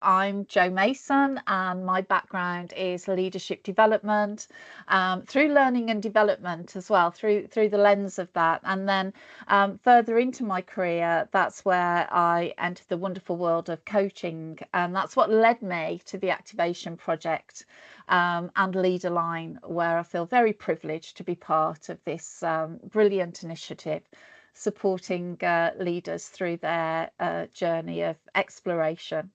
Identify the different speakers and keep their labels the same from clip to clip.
Speaker 1: I'm Jo Mason, and my background is leadership development, through learning and development as well, through the lens of that. And then further into my career, that's where I entered the wonderful world of coaching, and that's what led me to the Activation Project and Leaderline, where I feel very privileged to be part of this brilliant initiative, supporting leaders through their journey of exploration.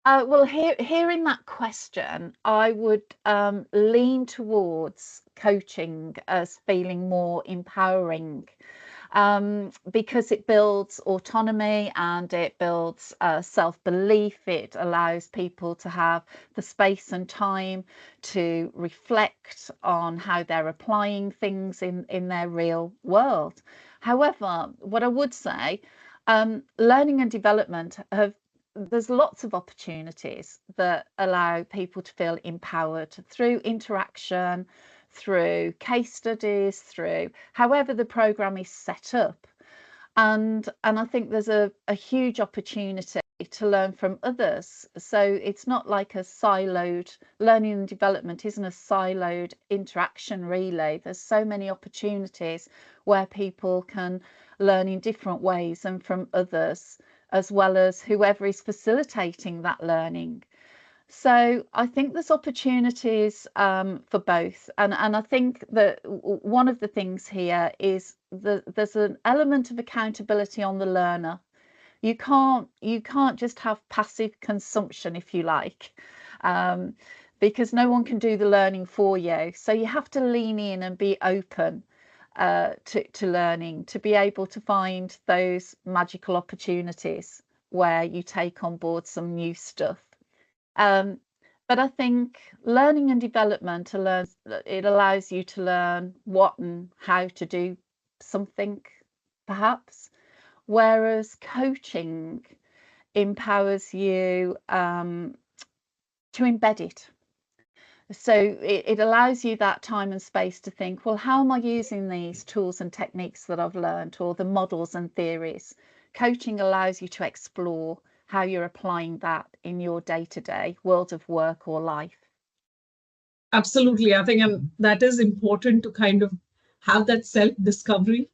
Speaker 1: Well, hearing that question, I would lean towards coaching as feeling more empowering, because it builds autonomy and it builds self-belief. It allows people to have the space and time to reflect on how they're applying things in their real world. However, what I would say, learning and development have there's lots of opportunities that allow people to feel empowered through interaction, through case studies, through however the program is set up. And I think there's a huge opportunity to learn from others. So it's not like a siloed learning and development isn't a siloed interaction really. There's so many opportunities where people can learn in different ways and from others, as well as whoever is facilitating that learning. So I think there's opportunities for both, and I think that one of the things here is that there's an element of accountability on the learner. You can't just have passive consumption, if you like, um, because no one can do the learning for you. So you have to lean in and be open to learning, to be able to find those magical opportunities where you take on board some new stuff. Um, but I think learning and development it allows you to learn what and how to do something, perhaps, whereas coaching empowers you to embed it. So it allows you that time and space to think, well, how am I using these tools and techniques that I've learned, or the models and theories? Coaching allows you to explore how you're applying that in your day-to-day world of work or life.
Speaker 2: Absolutely. I think that is important to kind of have that self discovery,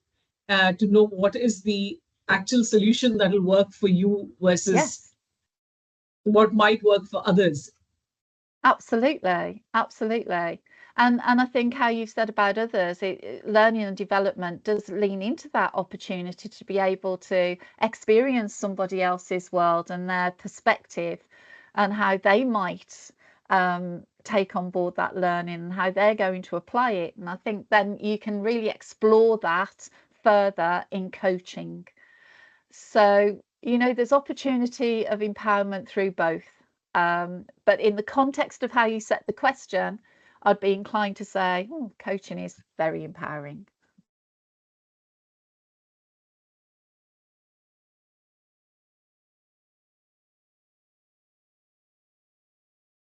Speaker 2: to know what is the actual solution that will work for you versus
Speaker 1: Yes,
Speaker 2: what might work for others.
Speaker 1: absolutely, absolutely. And I think how you've said about others, learning and development does lean into that opportunity to be able to experience somebody else's world and their perspective, and how they might take on board that learning and how they're going to apply it. And I think then you can really explore that further in coaching. So, there's opportunity of empowerment through both. But in the context of how you set the question, I'd be inclined to say, coaching is very empowering.